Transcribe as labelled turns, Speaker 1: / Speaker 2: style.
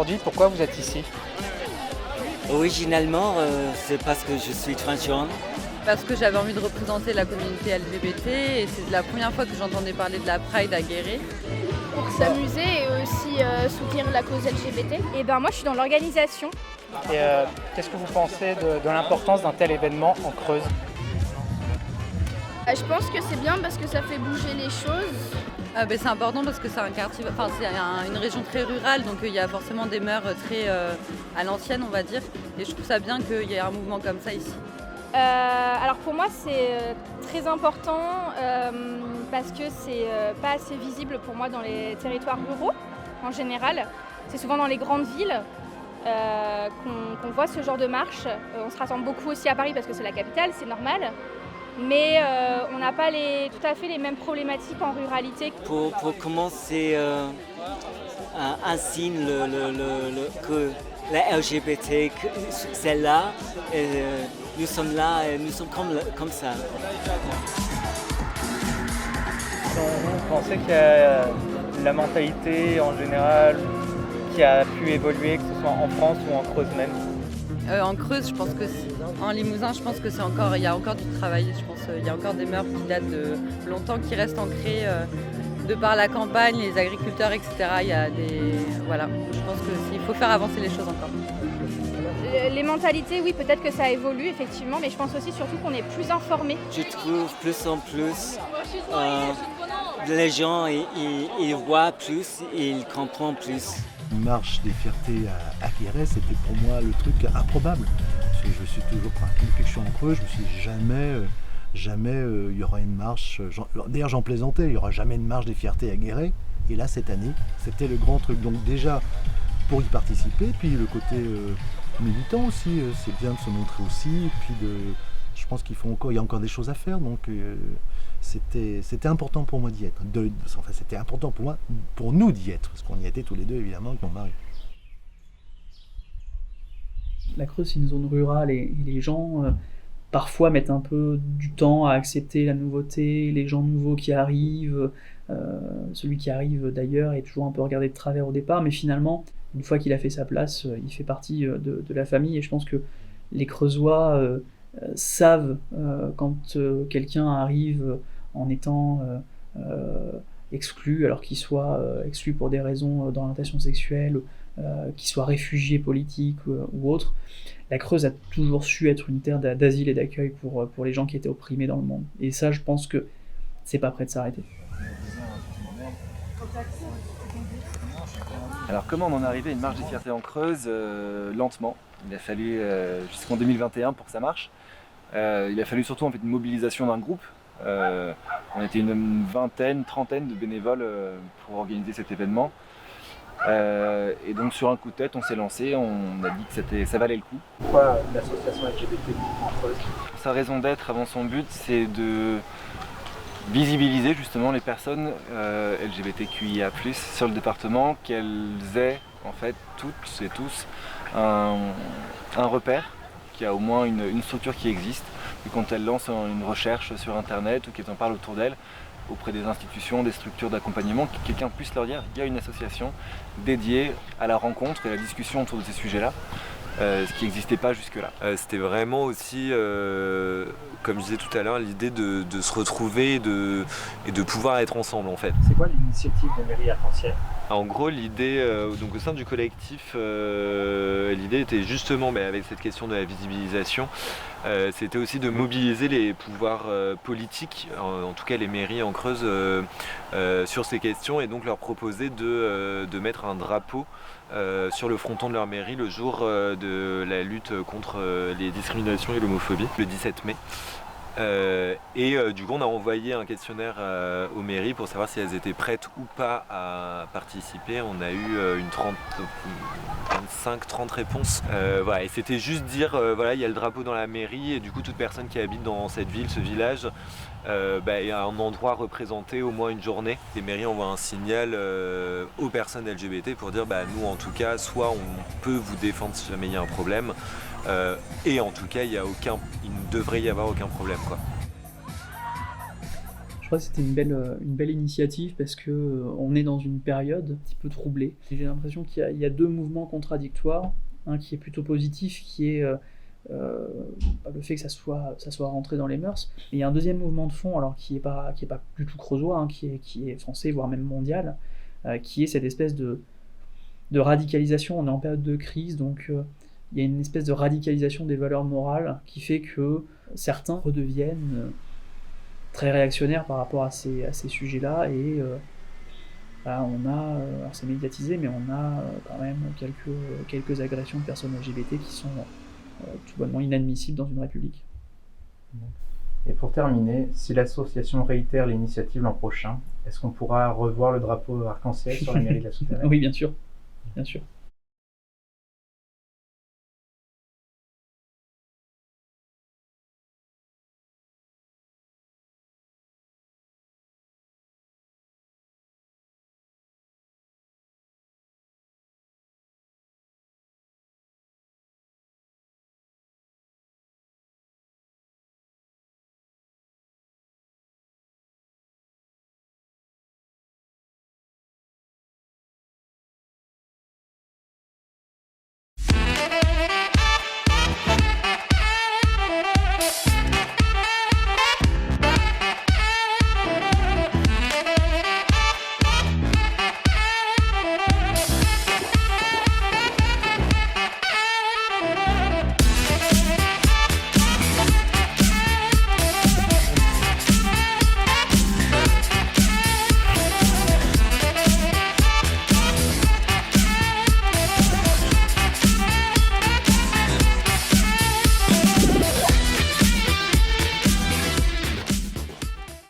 Speaker 1: aujourd'hui, pourquoi vous êtes ici?
Speaker 2: Originalement, c'est parce que je suis transgenre.
Speaker 3: Parce que j'avais envie de représenter la communauté LGBT et c'est la première fois que j'entendais parler de la Pride à Guéret.
Speaker 4: Pour s'amuser et aussi soutenir la cause LGBT.
Speaker 5: Et ben moi je suis dans l'organisation.
Speaker 1: Et qu'est-ce que vous pensez de l'importance d'un tel événement en Creuse?
Speaker 4: Je pense que c'est bien parce que ça fait bouger les choses.
Speaker 3: C'est important parce que c'est un quartier, une région très rurale, donc il y a forcément des mœurs très à l'ancienne, on va dire. Et je trouve ça bien qu'il y ait un mouvement comme ça ici.
Speaker 5: Alors pour moi c'est très important parce que c'est pas assez visible pour moi dans les territoires ruraux en général. C'est souvent dans les grandes villes qu'on voit ce genre de marche. On se rassemble beaucoup aussi à Paris parce que c'est la capitale, c'est normal. Mais on n'a pas tout à fait les mêmes problématiques en ruralité.
Speaker 2: Pour commencer, un signe que la LGBT, c'est là, et nous sommes là, et nous sommes comme ça.
Speaker 1: Vous pensez qu'il y a la mentalité en général qui a pu évoluer, que ce soit en France ou en Creuse même?
Speaker 3: En Creuse, je pense que en Limousin, je pense que il y a encore du travail. Je pense qu'il y a encore des mœurs qui datent de longtemps, qui restent ancrées de par la campagne, les agriculteurs, etc. Il y a je pense qu'il faut faire avancer les choses encore.
Speaker 5: Les mentalités, oui, peut-être que ça évolue effectivement, mais je pense aussi surtout qu'on est plus informés.
Speaker 2: Je trouve plus en plus, les gens ils voient plus, ils comprennent plus.
Speaker 6: Une marche des fiertés à Guéret, c'était pour moi le truc improbable. Parce que je suis toujours, depuis que je suis en Creuse, je me suis dit jamais il y aura une marche. D'ailleurs j'en plaisantais, il n'y aura jamais une marche des fiertés à Guéret. Et là cette année, c'était le grand truc. Donc déjà pour y participer, puis le côté militant aussi, c'est bien de se montrer aussi. Et puis je pense qu'il y a encore des choses à faire. Donc c'était important pour moi d'y être. C'était important pour nous d'y être, parce qu'on y était tous les deux évidemment avec mon mari.
Speaker 7: La Creuse, c'est une zone rurale et les gens parfois mettent un peu du temps à accepter la nouveauté, les gens nouveaux qui arrivent. Celui qui arrive d'ailleurs est toujours un peu regardé de travers au départ, mais finalement, une fois qu'il a fait sa place, il fait partie de la famille. Et je pense que les Creusois savent quand quelqu'un arrive en étant exclu, alors qu'il soit exclu pour des raisons d'orientation sexuelle, qu'il soit réfugié politique ou autre. La Creuse a toujours su être une terre d'asile et d'accueil pour les gens qui étaient opprimés dans le monde. Et ça, je pense que c'est pas prêt de s'arrêter.
Speaker 8: Alors comment on en est arrivé à une marche des fiertés en Creuse? Lentement. Il a fallu jusqu'en 2021 pour que ça marche. Il a fallu surtout une mobilisation d'un groupe. On était une vingtaine, trentaine de bénévoles pour organiser cet événement. Et donc sur un coup de tête, on s'est lancé, on a dit que ça valait le coup.
Speaker 1: Pourquoi l'association LGBT en Creuse?
Speaker 8: Sa raison d'être avant son but, c'est de visibiliser justement les personnes LGBTQIA+, sur le département, qu'elles aient en fait toutes et tous un repère, qui a au moins une structure qui existe, et quand elles lancent une recherche sur internet ou qu'elles en parlent autour d'elles, auprès des institutions, des structures d'accompagnement, que quelqu'un puisse leur dire qu'il y a une association dédiée à la rencontre et à la discussion autour de ces sujets-là, ce qui n'existait pas jusque-là.
Speaker 9: C'était vraiment aussi, comme je disais tout à l'heure, l'idée de se retrouver et de pouvoir être ensemble en fait.
Speaker 1: C'est quoi l'initiative de Mairie Arc-en-Ciel?
Speaker 9: En gros, l'idée, donc au sein du collectif, l'idée était justement, avec cette question de la visibilisation, c'était aussi de mobiliser les pouvoirs politiques, en tout cas les mairies en Creuse, sur ces questions et donc leur proposer de mettre un drapeau sur le fronton de leur mairie le jour de la lutte contre les discriminations et l'homophobie, le 17 mai. Du coup on a envoyé un questionnaire aux mairies pour savoir si elles étaient prêtes ou pas à participer. On a eu 25-30 réponses. Et c'était juste dire il y a le drapeau dans la mairie et du coup toute personne qui habite dans cette ville, ce village, il y a un endroit représenté au moins une journée. Les mairies envoient un signal aux personnes LGBT pour dire nous en tout cas soit on peut vous défendre si jamais il y a un problème, et en tout cas il ne devrait y avoir aucun problème quoi.
Speaker 7: Je crois que c'était une belle initiative parce que on est dans une période un petit peu troublée. J'ai l'impression qu'il y a deux mouvements contradictoires. Un qui est plutôt positif, qui est le fait que ça soit rentré dans les mœurs. Et il y a un deuxième mouvement de fond, alors qui est pas du tout creusois, hein, qui est français, voire même mondial, qui est cette espèce de radicalisation. On est en période de crise, donc il y a une espèce de radicalisation des valeurs morales qui fait que certains redeviennent très réactionnaires par rapport à ces sujets-là, et on a, alors c'est médiatisé, mais on a quand même quelques agressions de personnes LGBT qui sont tout bonnement inadmissibles dans une république.
Speaker 10: Et pour terminer, si l'association réitère l'initiative l'an prochain, est-ce qu'on pourra revoir le drapeau arc-en-ciel sur la mairie de la Souterraine ?
Speaker 7: Oui, bien sûr. Bien sûr.